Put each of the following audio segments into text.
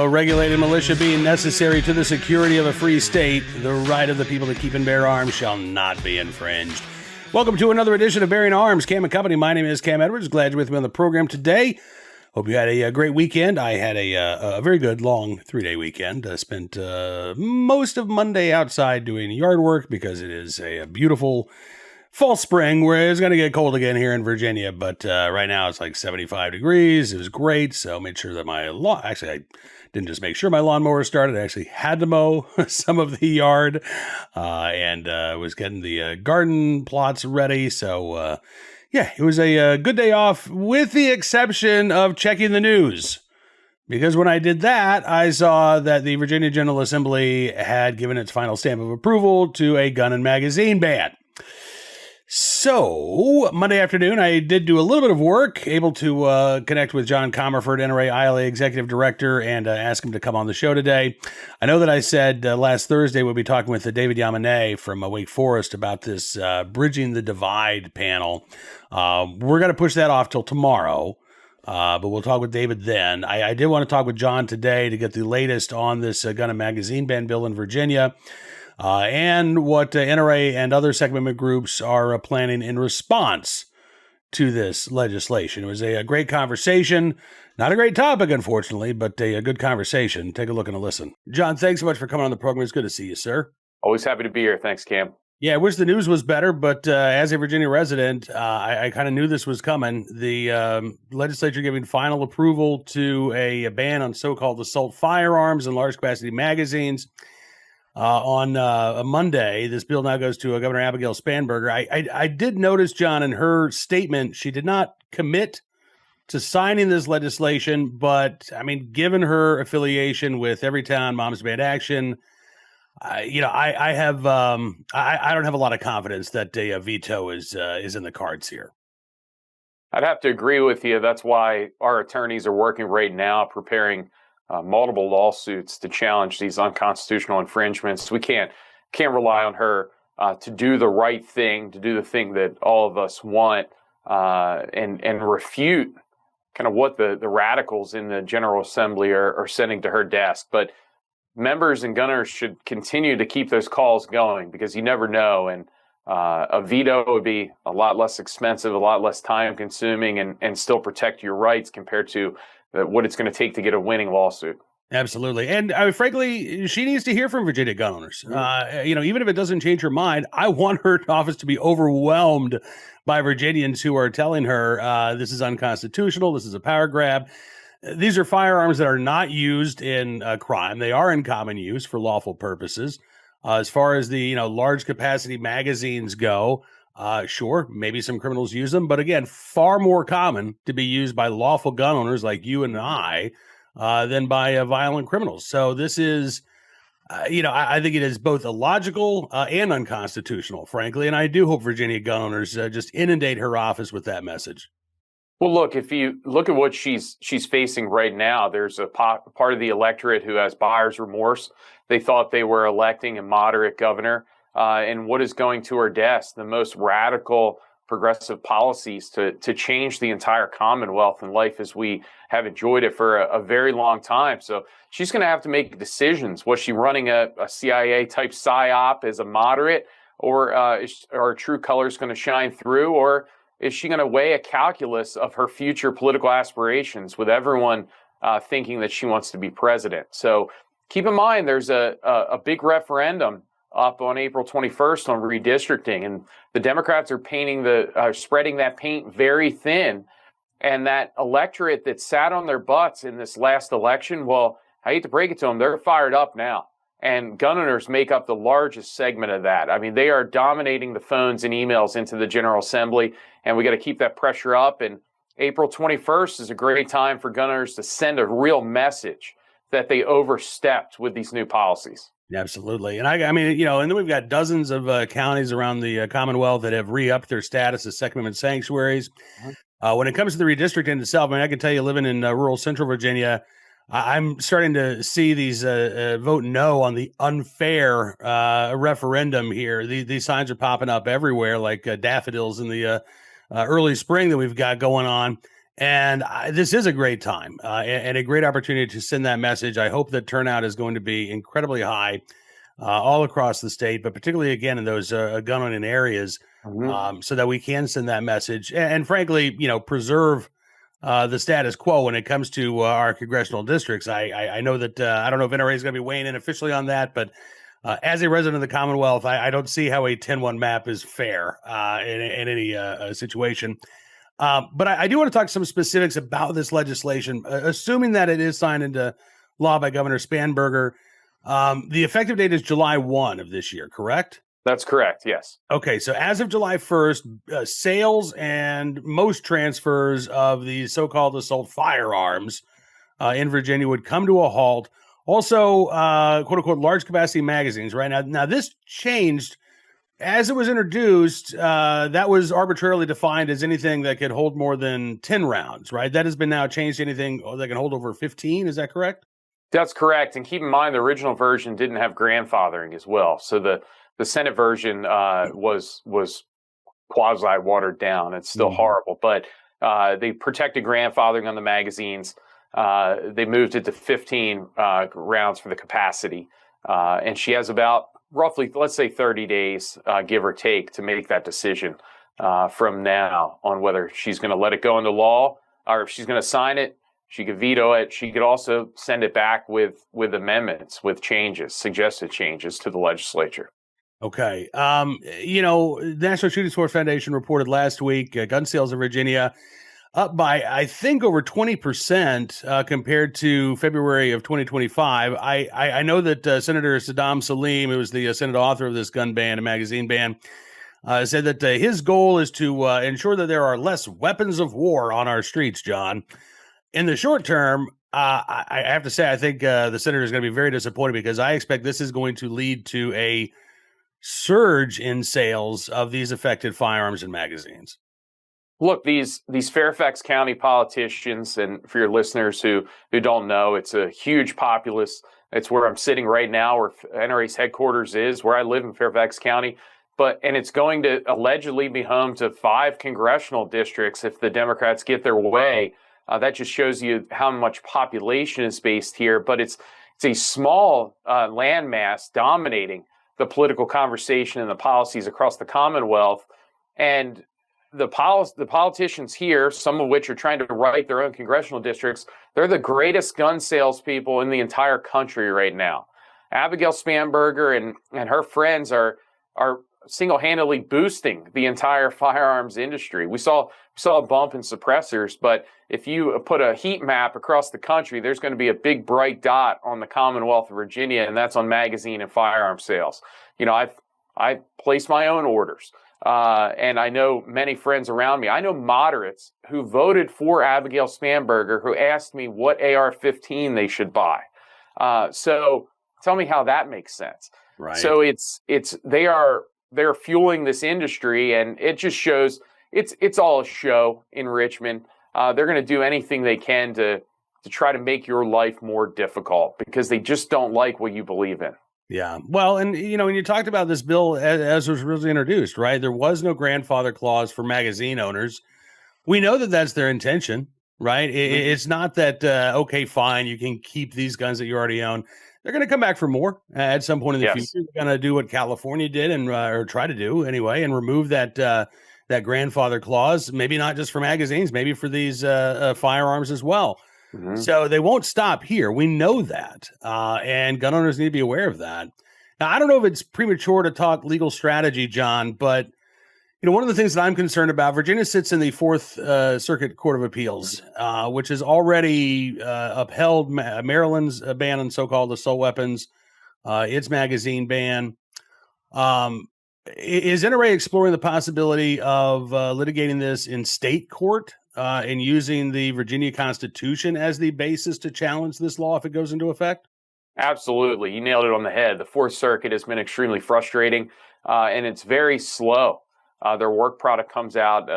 regulated militia being necessary to the security of a free state, the right of the people to keep and bear arms shall not be infringed. Welcome to another edition of Bearing Arms, Cam and Company. My name is Cam Edwards. Glad you're with me on the program today. Hope you had a great weekend. I had a very good, long 3-day weekend. Spent most of Monday outside doing yard work because it is a beautiful fall spring where it's going to get cold again here in Virginia. But right now it's like 75 degrees. It was great. So made sure that my lawn, actually I didn't just make sure my lawnmower started. I actually had to mow some of the yard and was getting the garden plots ready. So yeah, it was a good day off with the exception of checking the news. Because when I did that, I saw that the Virginia General Assembly had given its final stamp of approval to a gun and magazine ban. So, Monday afternoon, I did do a little bit of work, able to connect with John Commerford, NRA ILA Executive Director, and ask him to come on the show today. I know that I said last Thursday we'll be talking with David Yamane from Wake Forest about this Bridging the Divide panel. We're going to push that off till tomorrow, but we'll talk with David then. I did want to talk with John today to get the latest on this gun and magazine ban bill in Virginia. And what NRA and other Second Amendment groups are planning in response to this legislation. It was a great conversation. Not a great topic, unfortunately, but a good conversation. Take a look and a listen. John, thanks so much for coming on the program. It's good to see you, sir. Always happy to be here. Thanks, Cam. Yeah, I wish the news was better, but as a Virginia resident, I kind of knew this was coming. The legislature giving final approval to a ban on so-called assault firearms and large-capacity magazines. On a Monday, this bill now goes to Governor Abigail Spanberger. I did notice, John, in her statement, she did not commit to signing this legislation, but I mean, given her affiliation with Everytown Moms Demand Action, I don't have a lot of confidence that a veto is in the cards here. I'd have to agree with you. That's why our attorneys are working right now, preparing multiple lawsuits to challenge these unconstitutional infringements. We can't rely on her to do the right thing, to do the thing that all of us want, and refute kind of what the radicals in the General Assembly are sending to her desk. But members and gunners should continue to keep those calls going because you never know. And a veto would be a lot less expensive, a lot less time consuming, and still protect your rights compared to what it's going to take to get a winning lawsuit. Absolutely. And frankly, she needs to hear from Virginia gun owners. Even if it doesn't change her mind, I want her office to be overwhelmed by Virginians who are telling her this is unconstitutional. This is a power grab. These are firearms that are not used in crime. They are in common use for lawful purposes. As far as the large capacity magazines go, sure, maybe some criminals use them, but again, far more common to be used by lawful gun owners like you and I than by violent criminals. So this is, I think it is both illogical and unconstitutional, frankly, and I do hope Virginia gun owners just inundate her office with that message. Well, look, if you look at what she's facing right now, there's a part of the electorate who has buyer's remorse. They thought they were electing a moderate governor. And what is going to her desk, the most radical progressive policies to change the entire Commonwealth and life as we have enjoyed it for a very long time. So she's going to have to make decisions. Was she running a CIA-type psyop as a moderate, or are her true colors going to shine through, or is she going to weigh a calculus of her future political aspirations with everyone thinking that she wants to be president? So keep in mind, there's a big referendum up on April 21st on redistricting, and the Democrats are spreading that paint very thin. And that electorate that sat on their butts in this last election, well, I hate to break it to them, they're fired up now. And gun owners make up the largest segment of that. I mean, they are dominating the phones and emails into the General Assembly, and we got to keep that pressure up. And April 21st is a great time for gun owners to send a real message that they overstepped with these new policies. Absolutely. And I mean, and then we've got dozens of counties around the Commonwealth that have re-upped their status as Second Amendment sanctuaries. When it comes to the redistricting itself, I mean, I can tell you, living in rural central Virginia, I'm starting to see these vote no on the unfair referendum here. These signs are popping up everywhere like daffodils in the early spring that we've got going on. And this is a great time and a great opportunity to send that message. I hope that turnout is going to be incredibly high all across the state, but particularly, again, in those gun-owning areas, so that we can send that message and frankly, preserve the status quo when it comes to our congressional districts. I know that I don't know if NRA is going to be weighing in officially on that, but as a resident of the Commonwealth, I don't see how a 10-1 map is fair in any situation. But I do want to talk some specifics about this legislation, assuming that it is signed into law by Governor Spanberger. The effective date is July 1 of this year, correct? That's correct, yes. Okay, so as of July 1st, sales and most transfers of the so-called assault firearms in Virginia would come to a halt. Also, quote-unquote, large capacity magazines, right? Now, this changed as it was introduced. That was arbitrarily defined as anything that could hold more than 10 rounds, right? That has been now changed to anything that can hold over 15. Is that correct? That's correct. And keep in mind, the original version didn't have grandfathering as well. So the Senate version was quasi watered down. It's still horrible, but they protected grandfathering on the magazines. They moved it to 15 rounds for the capacity. And she has about roughly, let's say 30 days, give or take, to make that decision from now on whether she's going to let it go into law or if she's going to sign it. She could veto it. She could also send it back with amendments, with changes, suggested changes to the legislature. Okay. The National Shooting Sports Foundation reported last week gun sales in Virginia up by, I think, over 20% compared to February of 2025. I know that Senator Saddam Salim, who was the Senate author of this gun ban and magazine ban, said that his goal is to ensure that there are less weapons of war on our streets, John. In the short term, I have to say, I think the senator is going to be very disappointed because I expect this is going to lead to a surge in sales of these affected firearms and magazines. Look, these Fairfax County politicians, and for your listeners who don't know, it's a huge populace. It's where I'm sitting right now, where NRA's headquarters is, where I live in Fairfax County. And it's going to allegedly be home to 5 congressional districts if the Democrats get their way. That just shows you how much population is based here. But it's a small landmass dominating the political conversation and the policies across the Commonwealth. And the politicians here, some of which are trying to write their own congressional districts, they're the greatest gun salespeople in the entire country right now. Abigail Spanberger and her friends are single-handedly boosting the entire firearms industry. We saw a bump in suppressors, but if you put a heat map across the country, there's going to be a big bright dot on the Commonwealth of Virginia, and that's on magazine and firearm sales. I placed my own orders, and I know many friends around me. I know moderates who voted for Abigail Spanberger who asked me what AR-15 they should buy. So tell me how that makes sense. Right. So they're fueling this industry, and it just shows it's all a show in Richmond. They're going to do anything they can to try to make your life more difficult because they just don't like what you believe in. Yeah. Well, and, when you talked about this bill as was originally introduced, right, there was no grandfather clause for magazine owners. We know that that's their intention, right? It's not that, okay, fine, you can keep these guns that you already own. They're going to come back for more at some point in the future. They're going to do what California did or try to do anyway, and remove that grandfather clause, maybe not just for magazines, maybe for these firearms as well. So they won't stop here. We know that. And gun owners need to be aware of that. Now, I don't know if it's premature to talk legal strategy, John, but one of the things that I'm concerned about, Virginia sits in the Fourth Circuit Court of Appeals, which has already upheld Maryland's ban on so-called assault weapons, its magazine ban. Is NRA exploring the possibility of litigating this in state court and using the Virginia Constitution as the basis to challenge this law if it goes into effect? Absolutely. You nailed it on the head. The Fourth Circuit has been extremely frustrating, and it's very slow. Their work product comes out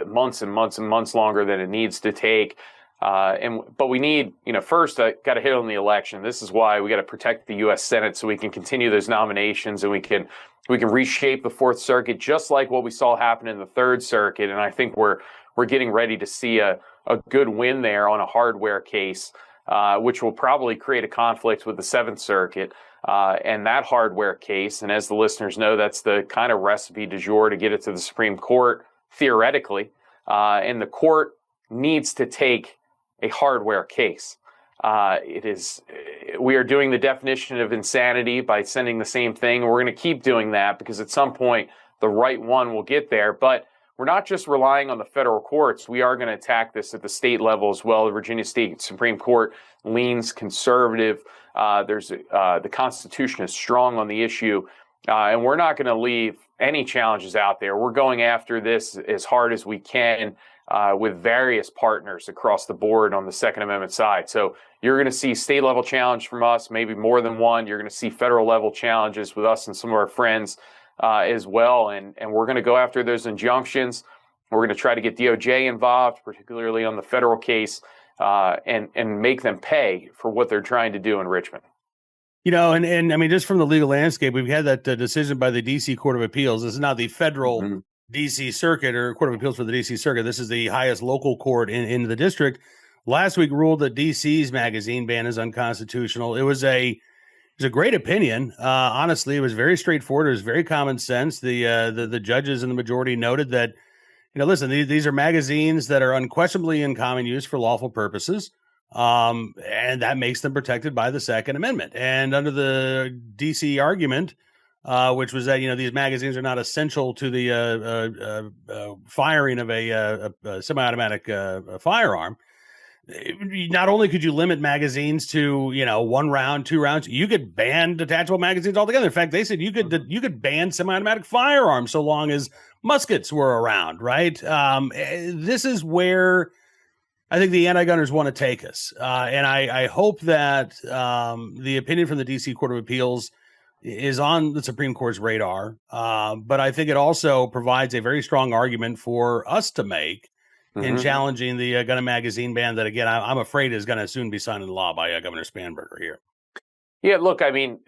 months and months and months longer than it needs to take. But we need, first, got to hit on the election. This is why we got to protect the U.S. Senate so we can continue those nominations and we can reshape the Fourth Circuit just like what we saw happen in the Third Circuit. And I think we're getting ready to see a a good win there on a hardware case, which will probably create a conflict with the Seventh Circuit and that hardware case. And as the listeners know, that's the kind of recipe du jour to get it to the Supreme Court, theoretically. And the court needs to take a hardware case. We are doing the definition of insanity by sending the same thing. We're going to keep doing that because at some point the right one will get there. But we're not just relying on the federal courts. We are going to attack this at the state level as well. The Virginia State Supreme Court leans conservative. The Constitution is strong on the issue, and we're not going to leave any challenges out there. We're going after this as hard as we can with various partners across the board on the Second Amendment side. So you're going to see state level challenge from us, maybe more than one. You're going to see federal level challenges with us and some of our friends as well. And we're going to go after those injunctions. We're going to try to get DOJ involved, particularly on the federal case, and make them pay for what they're trying to do in Richmond. You know, and I mean, just from the legal landscape, we've had that decision by the D.C. Court of Appeals. This is not the federal D.C. Circuit or Court of Appeals for the D.C. Circuit. This is the highest local court in the district. Last week ruled that D.C.'s magazine ban is unconstitutional. It was a great opinion. Honestly, it was very straightforward. It was very common sense. The judges in the majority noted that, you know, listen, these are magazines that are unquestionably in common use for lawful purposes. And that makes them protected by the Second Amendment. And under the DC argument, which was that, you know, these magazines are not essential to the firing of a semi-automatic firearm. Not only could you limit magazines to, you know, 1 round, 2 rounds, you could ban detachable magazines altogether. In fact, they said you could ban semi-automatic firearms so long as muskets were around, right? This is where I think the anti-gunners want to take us. And I hope that the opinion from the D.C. Court of Appeals is on the Supreme Court's radar. But I think it also provides a very strong argument for us to make in challenging the gun and magazine ban that, again, I'm afraid is going to soon be signed into law by Governor Spanberger here. Yeah, look, I mean,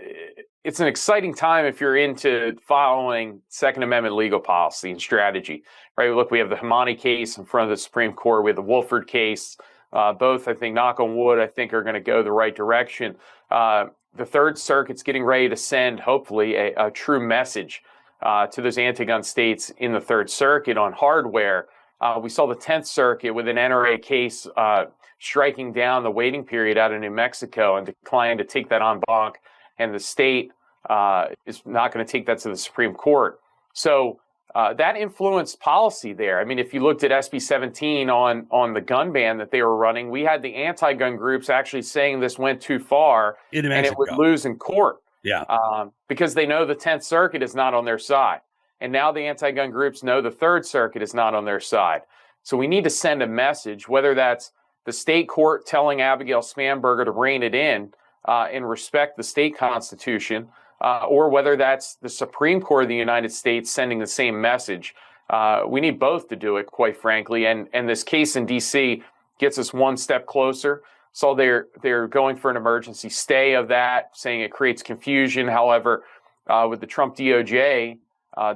it's an exciting time if you're into following Second Amendment legal policy and strategy, right? Look, we have the Hamani case in front of the Supreme Court. We have the Wolford case. Both, I think, knock on wood, I think are going to go the right direction. The Third Circuit's getting ready to send, hopefully, a true message to those anti-gun states in the Third Circuit on hardware. We saw the 10th Circuit with an NRA case striking down the waiting period out of New Mexico and declining to take that en banc, and the state is not going to take that to the Supreme Court. So that influenced policy there. I mean, if you looked at SB 17 on the gun ban that they were running, we had the anti-gun groups actually saying this went too far and it would lose in court. Yeah, because they know the 10th Circuit is not on their side. And now the anti-gun groups know the Third Circuit is not on their side. So we need to send a message, whether that's the state court telling Abigail Spanberger to rein it in and respect the state constitution, or whether that's the Supreme Court of the United States sending the same message. We need both to do it, quite frankly. And this case in D.C. gets us one step closer. So they're going for an emergency stay of that, saying it creates confusion. However, with the Trump DOJ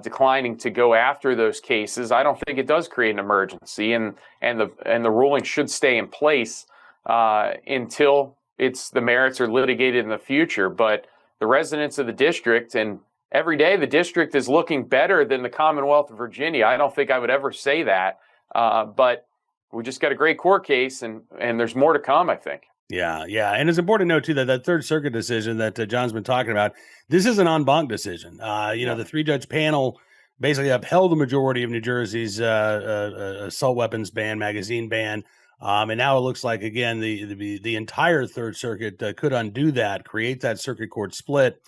declining to go after those cases, I don't think it does create an emergency, and the ruling should stay in place until the merits are litigated in the future. But the residents of the district, and every day the district is looking better than the Commonwealth of Virginia. I don't think I would ever say that, but we just got a great court case, and there's more to come, I think. Yeah. And it's important to note, too, that Third Circuit decision that John's been talking about, this is an en banc decision. The 3-judge panel basically upheld the majority of New Jersey's assault weapons ban, magazine ban. And now it looks like, again, the entire Third Circuit could undo that, create that circuit court split.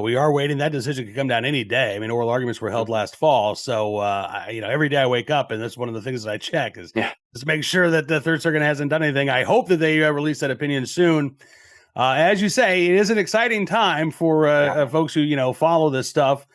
We are waiting. That decision could come down any day. I mean, oral arguments were held last fall. So, every day I wake up, and that's one of the things that I check is just make sure that the Third Circuit hasn't done anything. I hope that they release that opinion soon. As you say, it is an exciting time for folks who, follow this stuff.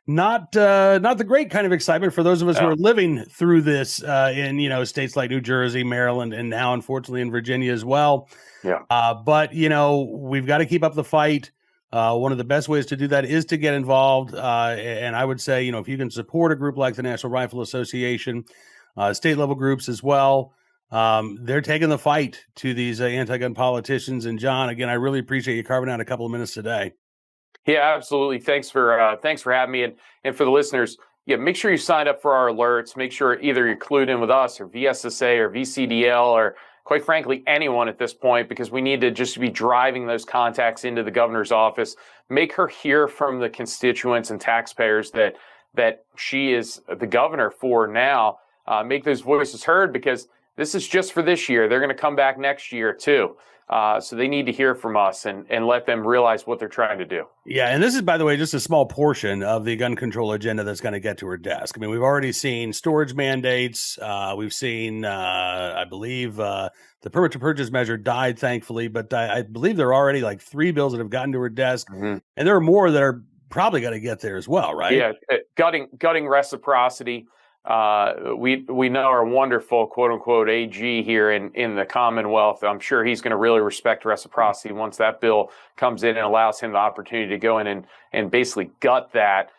Not the great kind of excitement for those of us who are living through this in, states like New Jersey, Maryland, and now, unfortunately, in Virginia as well. Yeah. But, we've got to keep up the fight. One of the best ways to do that is to get involved. And I would say, if you can support a group like the National Rifle Association, state level groups as well, they're taking the fight to these anti-gun politicians. And John, again, I really appreciate you carving out a couple of minutes today. Yeah, absolutely. Thanks for having me, and for the listeners. Yeah, make sure you sign up for our alerts. Make sure either you're clued in with us or VSSA or VCDL or, quite frankly, anyone at this point, because we need to just be driving those contacts into the governor's office. Make her hear from the constituents and taxpayers that she is the governor for now. Make those voices heard, because this is just for this year. They're going to come back next year too. So they need to hear from us and let them realize what they're trying to do. Yeah, and this is, by the way, just a small portion of the gun control agenda that's going to get to her desk. I mean, we've already seen storage mandates. We've seen, I believe, the permit to purchase measure died, thankfully, but I believe there are already like 3 bills that have gotten to her desk, and there are more that are probably going to get there as well, right? Yeah, gutting reciprocity. We know our wonderful quote unquote AG here in the Commonwealth. I'm sure he's going to really respect reciprocity once that bill comes in and allows him the opportunity to go in and basically gut that.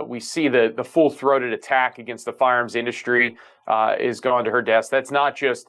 We see the full-throated attack against the firearms industry is gone to her desk. That's not just,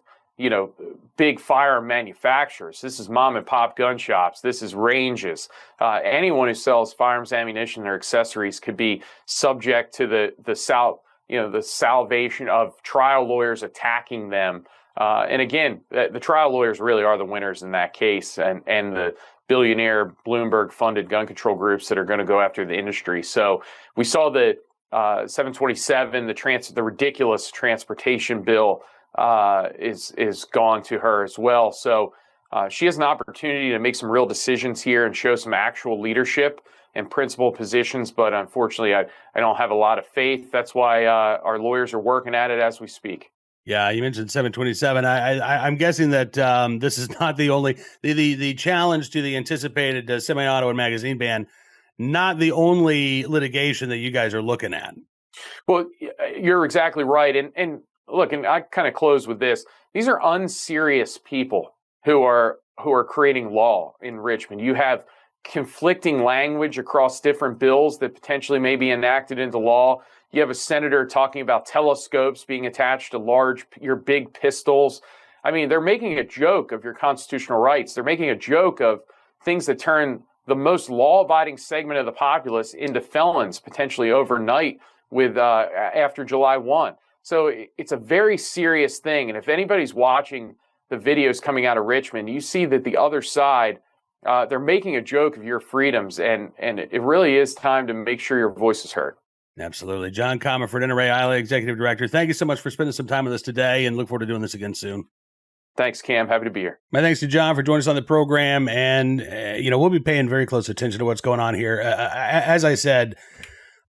big firearm manufacturers. This is mom and pop gun shops. This is ranges. Anyone who sells firearms, ammunition, or accessories could be subject to the salvation of trial lawyers attacking them. And again, the trial lawyers really are the winners in that case, and the billionaire Bloomberg-funded gun control groups that are going to go after the industry. So we saw the 727, the ridiculous transportation bill is gone to her as well. So she has an opportunity to make some real decisions here and show some actual leadership and principal positions, but unfortunately, I don't have a lot of faith. That's why our lawyers are working at it as we speak. Yeah, you mentioned 727. I'm guessing that this is not the only the challenge to the anticipated semi-auto and magazine ban, not the only litigation that you guys are looking at. Well, you're exactly right. And look, and I kind of close with this. These are unserious people who are creating law in Richmond. You have conflicting language across different bills that potentially may be enacted into law. You have a senator talking about telescopes being attached to your big pistols. I mean, they're making a joke of your constitutional rights. They're making a joke of things that turn the most law-abiding segment of the populace into felons potentially overnight with after July 1. So it's a very serious thing. And if anybody's watching the videos coming out of Richmond, you see that the other side, they're making a joke of your freedoms, and it really is time to make sure your voice is heard. Absolutely. John Commerford, NRA ILA Executive Director, thank you so much for spending some time with us today, and look forward to doing this again soon. Thanks, Cam. Happy to be here. My thanks to John for joining us on the program, and we'll be paying very close attention to what's going on here. As I said,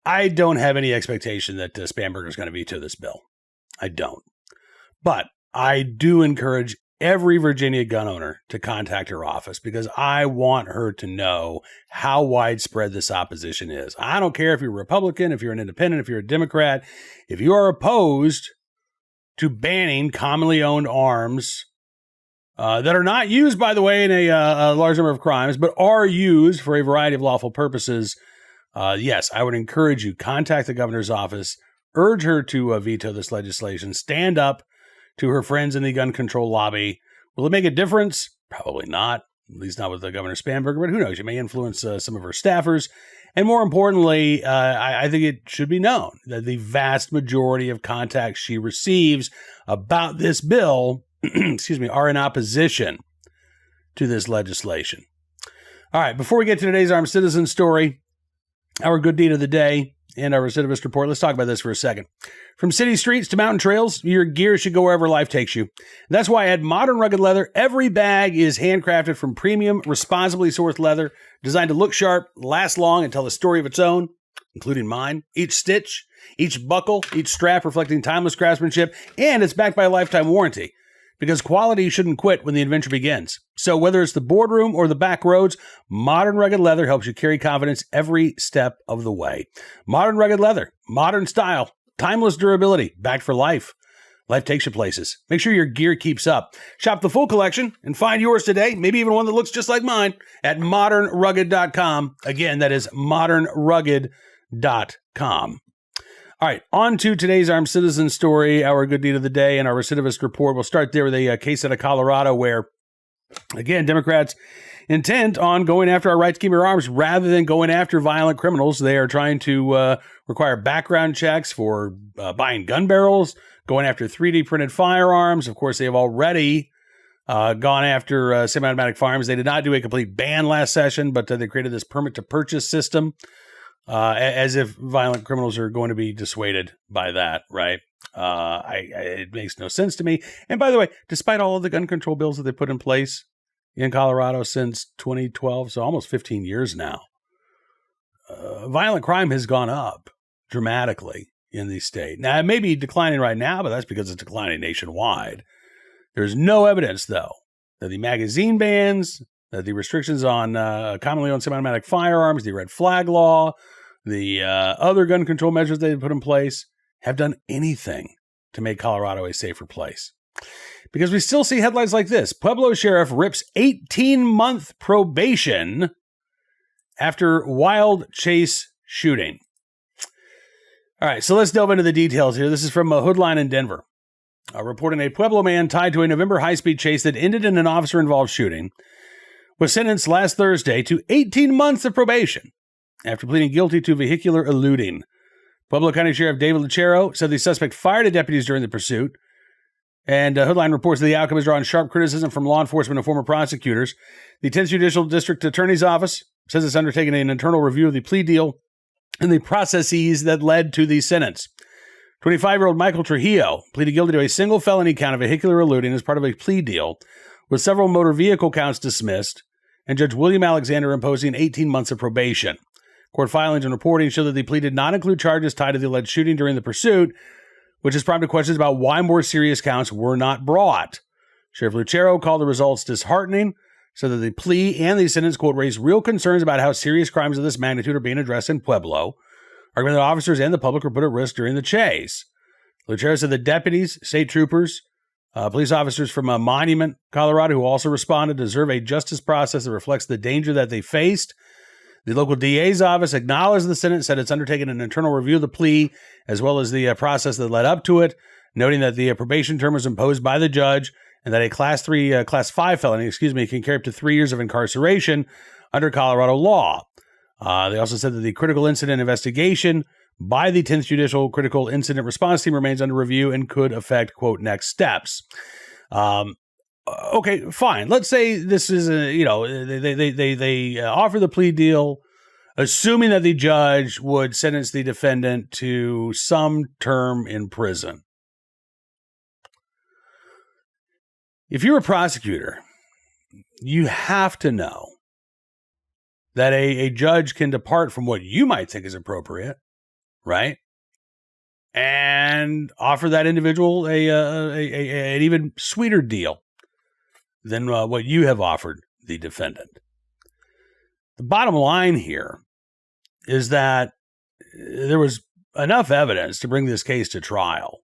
I don't have any expectation that Spanberger is going to veto this bill. I don't. But I do encourage every Virginia gun owner to contact her office, because I want her to know how widespread this opposition is. I don't care if you're a Republican, if you're an independent, if you're a Democrat, if you are opposed to banning commonly owned arms that are not used, by the way, in a large number of crimes, but are used for a variety of lawful purposes. Yes, I would encourage you, contact the governor's office, urge her to veto this legislation, stand up to her friends in the gun control lobby. Will it make a difference? Probably not, at least not with the Governor Spanberger, but who knows? It may influence some of her staffers. And more importantly, I think it should be known that the vast majority of contacts she receives about this bill, are in opposition to this legislation. All right, before we get to today's Armed Citizen story, our good deed of the day, and our recidivist report, let's talk about this for a second. From city streets to mountain trails, your gear should go wherever life takes you. That's why at Modern Rugged Leather, every bag is handcrafted from premium, responsibly sourced leather, designed to look sharp, last long, and tell a story of its own, including mine. Each stitch, each buckle, each strap reflecting timeless craftsmanship, and it's backed by a lifetime warranty. Because quality shouldn't quit when the adventure begins. So whether it's the boardroom or the back roads, Modern Rugged Leather helps you carry confidence every step of the way. Modern Rugged Leather, modern style, timeless durability, backed for life. Life takes you places. Make sure your gear keeps up. Shop the full collection and find yours today, maybe even one that looks just like mine, at modernrugged.com. Again, that is modernrugged.com. All right, on to today's Armed Citizen story, our good deed of the day, and our recidivist report. We'll start there with a case out of Colorado where, again, Democrats intent on going after our right to keep our arms rather than going after violent criminals. They are trying to require background checks for buying gun barrels, going after 3D printed firearms. Of course, they have already gone after semi-automatic firearms. They did not do a complete ban last session, but they created this permit to purchase system as if violent criminals are going to be dissuaded by that, right? It makes no sense to me. And by the way, despite all of the gun control bills that they put in place in Colorado since 2012, so almost 15 years now, violent crime has gone up dramatically in the state. Now, it may be declining right now, but that's because it's declining nationwide. There's no evidence, though, that the magazine bans, that the restrictions on commonly owned semi-automatic firearms, the red flag law, the other gun control measures they've put in place have done anything to make Colorado a safer place. Because we still see headlines like this. Pueblo sheriff rips 18-month probation after wild chase shooting. All right, so let's delve into the details here. This is from Hoodline in Denver. Reporting a Pueblo man tied to a November high-speed chase that ended in an officer-involved shooting was sentenced last Thursday to 18 months of probation after pleading guilty to vehicular eluding. Pueblo County Sheriff David Lucero said the suspect fired at deputies during the pursuit, and Hoodline reports that the outcome has drawn sharp criticism from law enforcement and former prosecutors. The 10th Judicial District Attorney's Office says it's undertaking an internal review of the plea deal and the processes that led to the sentence. 25-year-old Michael Trujillo pleaded guilty to a single felony count of vehicular eluding as part of a plea deal, with several motor vehicle counts dismissed, and Judge William Alexander imposing 18 months of probation. Court filings and reporting show that the plea did not include charges tied to the alleged shooting during the pursuit, which has prompted questions about why more serious counts were not brought. Sheriff Lucero called the results disheartening, said that the plea and the sentence, quote, raised real concerns about how serious crimes of this magnitude are being addressed in Pueblo, arguing that officers and the public were put at risk during the chase. Lucero said that deputies, state troopers, police officers from Monument, Colorado, who also responded, deserve a justice process that reflects the danger that they faced. The local DA's office acknowledged the sentence, said it's undertaken an internal review of the plea, as well as the process that led up to it, noting that the probation term was imposed by the judge and that a Class 5 felony, can carry up to 3 years of incarceration under Colorado law. They also said that the critical incident investigation by the 10th Judicial Critical Incident Response Team remains under review and could affect, quote, next steps. Okay, fine. Let's say this is they offer the plea deal, assuming that the judge would sentence the defendant to some term in prison. If you're a prosecutor, you have to know that a judge can depart from what you might think is appropriate, right? And offer that individual an even sweeter deal than what you have offered the defendant. The bottom line here is that there was enough evidence to bring this case to trial.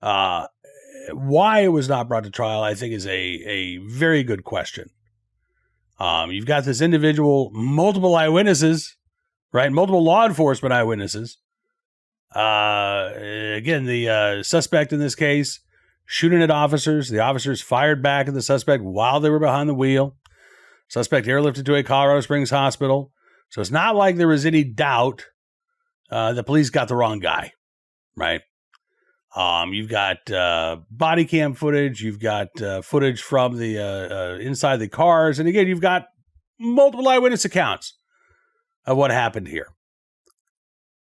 Why it was not brought to trial, I think, is a very good question. You've got this individual, multiple eyewitnesses, right? Multiple law enforcement eyewitnesses. Again, the suspect in this case shooting at officers. The officers fired back at the suspect while they were behind the wheel. Suspect airlifted to a Colorado Springs hospital. So it's not like there was any doubt the police got the wrong guy, right? You've got body cam footage. You've got footage from the inside the cars. And again, you've got multiple eyewitness accounts of what happened here.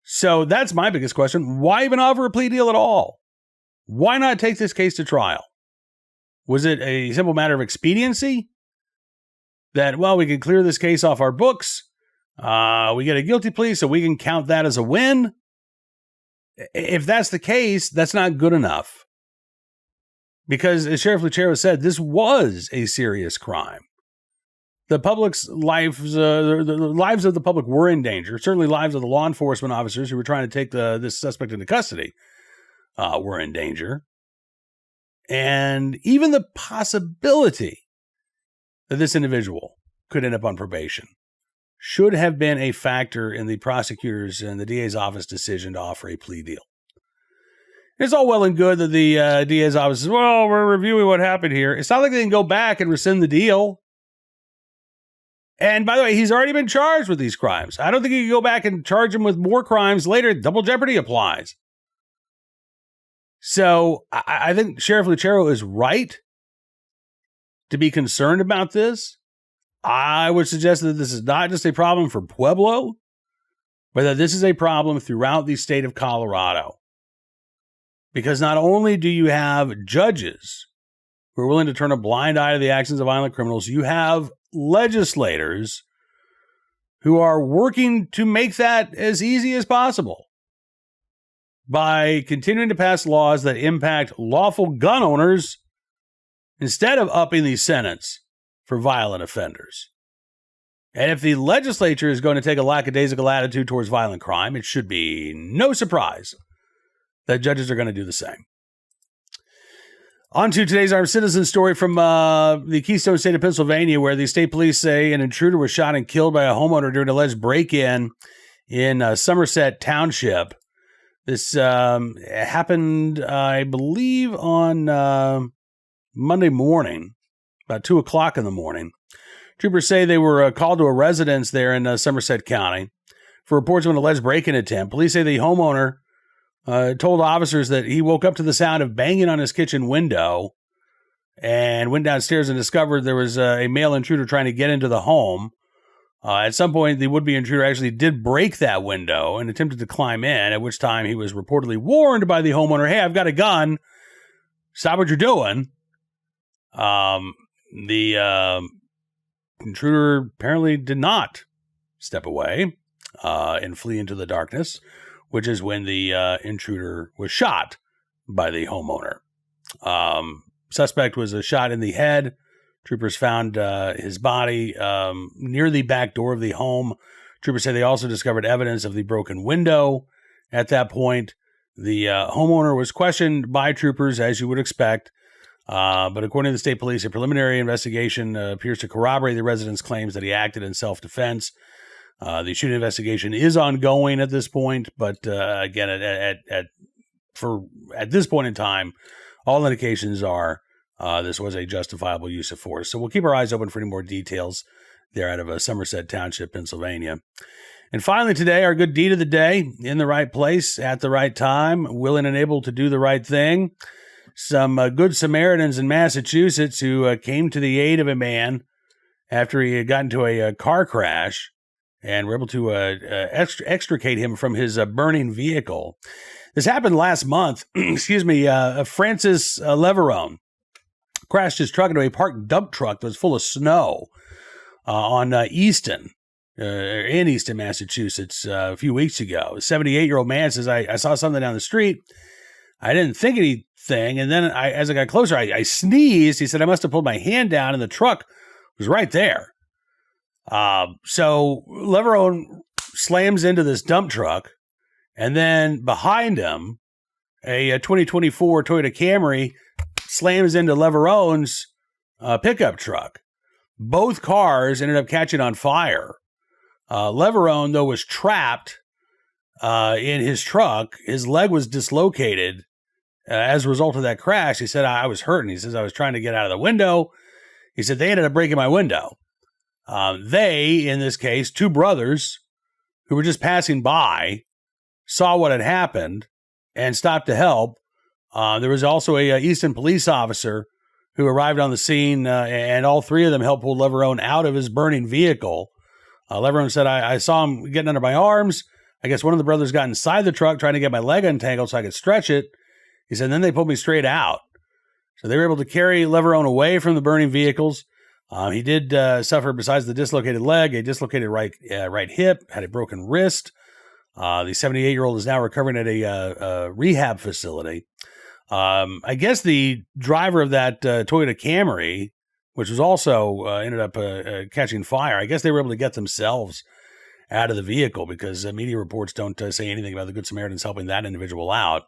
So that's my biggest question. Why even offer a plea deal at all? Why not take this case to trial? Was it a simple matter of expediency? That, well, we can clear this case off our books. We get a guilty plea, so we can count that as a win. If that's the case, that's not good enough. Because, as Sheriff Lucero said, this was a serious crime. The public's lives, the lives of the public were in danger. Certainly lives of the law enforcement officers who were trying to take this suspect into custody were in danger. And even the possibility that this individual could end up on probation should have been a factor in the prosecutor's and the DA's office decision to offer a plea deal. It's all well and good that the DA's office says, well, we're reviewing what happened here. It's not like they can go back and rescind the deal. And by the way, he's already been charged with these crimes. I don't think you can go back and charge him with more crimes later. Double jeopardy applies. So I think Sheriff Lucero is right to be concerned about this. I would suggest that this is not just a problem for Pueblo, but that this is a problem throughout the state of Colorado. Because not only do you have judges who are willing to turn a blind eye to the actions of violent criminals, you have legislators who are working to make that as easy as possible by continuing to pass laws that impact lawful gun owners instead of upping the sentence for violent offenders. And if the legislature is going to take a lackadaisical attitude towards violent crime, it should be no surprise that judges are going to do the same. On to today's Armed Citizen story from the Keystone State of Pennsylvania, where the state police say an intruder was shot and killed by a homeowner during an alleged break-in in Somerset Township. This happened, I believe, on Monday morning, about 2 o'clock in the morning. Troopers say they were called to a residence there in Somerset County for reports of an alleged break-in attempt. Police say the homeowner told officers that he woke up to the sound of banging on his kitchen window and went downstairs and discovered there was a male intruder trying to get into the home. At some point, the would-be intruder actually did break that window and attempted to climb in, at which time he was reportedly warned by the homeowner, hey, I've got a gun. Stop what you're doing. The intruder apparently did not step away and flee into the darkness, which is when the intruder was shot by the homeowner. Suspect was shot in the head. Troopers found his body near the back door of the home. Troopers say they also discovered evidence of the broken window. At that point, the homeowner was questioned by troopers, as you would expect. But according to the state police, a preliminary investigation appears to corroborate the resident's claims that he acted in self-defense. The shooting investigation is ongoing at this point, but again, at this point in time, all indications are this was a justifiable use of force. So we'll keep our eyes open for any more details there out of Somerset Township, Pennsylvania. And finally today, our good deed of the day, in the right place, at the right time, willing and able to do the right thing. Some good Samaritans in Massachusetts who came to the aid of a man after he had gotten into a car crash and were able to extricate him from his burning vehicle. This happened last month. Francis Leverone crashed his truck into a parked dump truck that was full of snow on Easton, in Easton, Massachusetts, a few weeks ago. A 78-year-old man says, I saw something down the street. I didn't think anything. And then as I got closer, I sneezed. He said, I must have pulled my hand down and the truck was right there. So Leverone slams into this dump truck, and then behind him, a 2024 Toyota Camry slams into Leverone's pickup truck. Both cars ended up catching on fire. Leverone, though, was trapped in his truck. His leg was dislocated as a result of that crash. He said, I was hurting. He says, I was trying to get out of the window. He said, they ended up breaking my window. They, in this case, two brothers who were just passing by, saw what had happened and stopped to help. There was also a Easton police officer who arrived on the scene, and all three of them helped pull Leverone out of his burning vehicle. Leverone said, I saw him getting under my arms. I guess one of the brothers got inside the truck trying to get my leg untangled so I could stretch it. He said, then they pulled me straight out. So they were able to carry Leverone away from the burning vehicles. He did suffer, besides the dislocated leg, a dislocated right hip, had a broken wrist. The 78-year-old is now recovering at a rehab facility. I guess the driver of that Toyota Camry, which was also ended up catching fire, I guess they were able to get themselves out of the vehicle because media reports don't say anything about the Good Samaritans helping that individual out.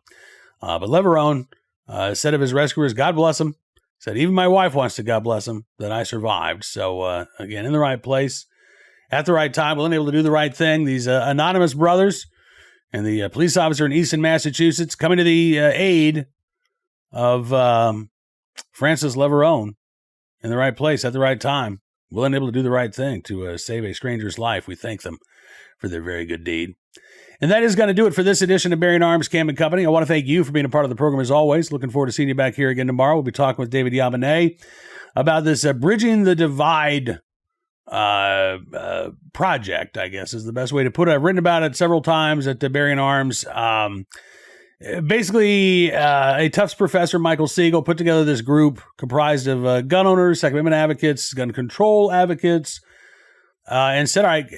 But Leverone said of his rescuers, God bless him. Said, even my wife wants to God bless him, that I survived. So, again, in the right place at the right time, willing and able to do the right thing. These anonymous brothers and the police officer in Easton, Massachusetts, coming to the aid of Francis Leverone in the right place at the right time, willing and able to do the right thing to save a stranger's life. We thank them for their very good deed. And that is going to do it for this edition of Bearing Arms Cam & Company. I want to thank you for being a part of the program as always. Looking forward to seeing you back here again tomorrow. We'll be talking with David Yamanet about this Bridging the Divide project, I guess is the best way to put it. I've written about it several times at Bearing Arms. Basically, a Tufts professor, Michael Siegel, put together this group comprised of gun owners, Second Amendment advocates, gun control advocates, and said,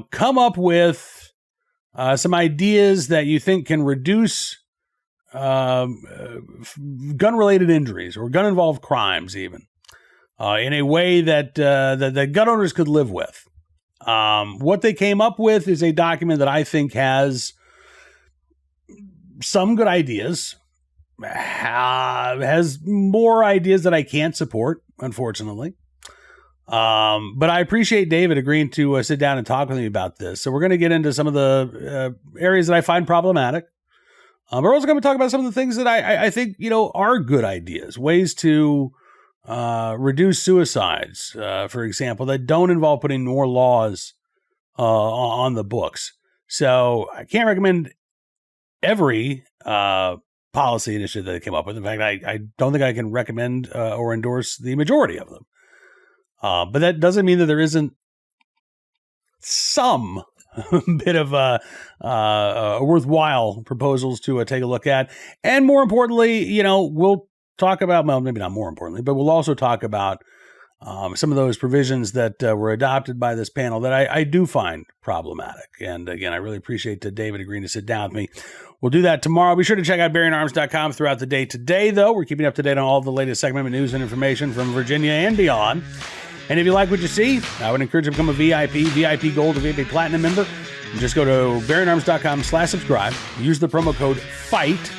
come up with some ideas that you think can reduce gun-related injuries or gun-involved crimes even in a way that gun owners could live with. What they came up with is a document that I think has some good ideas, has more ideas that I can't support, unfortunately. But I appreciate David agreeing to sit down and talk with me about this. So we're going to get into some of the areas that I find problematic. We're also going to talk about some of the things that I think, are good ideas, ways to reduce suicides, for example, that don't involve putting more laws on the books. So I can't recommend every policy initiative that they came up with. In fact, I don't think I can recommend or endorse the majority of them. But that doesn't mean that there isn't some bit of worthwhile proposals to take a look at. And more importantly, we'll talk about, well, maybe not more importantly, but we'll also talk about some of those provisions that were adopted by this panel that I do find problematic. And again, I really appreciate David agreeing to sit down with me. We'll do that tomorrow. Be sure to check out bearingarms.com throughout the day. Today, though, we're keeping up to date on all the latest Second Amendment news and information from Virginia and beyond. And if you like what you see, I would encourage you to become a VIP Gold, or VIP Platinum member. Just go to bearingarms.com/subscribe. Use the promo code FIGHT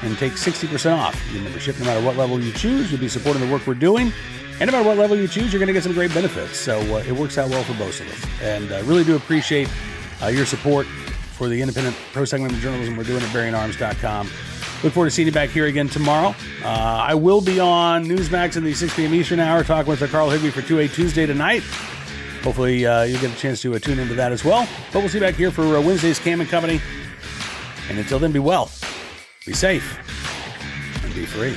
and take 60% off your membership. No matter what level you choose, you'll be supporting the work we're doing. And no matter what level you choose, you're going to get some great benefits. So it works out well for both of us. And I really do appreciate your support for the independent pro-Second Amendment journalism we're doing at bearingarms.com. Look forward to seeing you back here again tomorrow. I will be on Newsmax in the 6 p.m. Eastern hour talking with Carl Higbee for 2A Tuesday tonight. Hopefully you'll get a chance to tune into that as well. But we'll see you back here for Wednesday's Cam & Company. And until then, be well, be safe, and be free.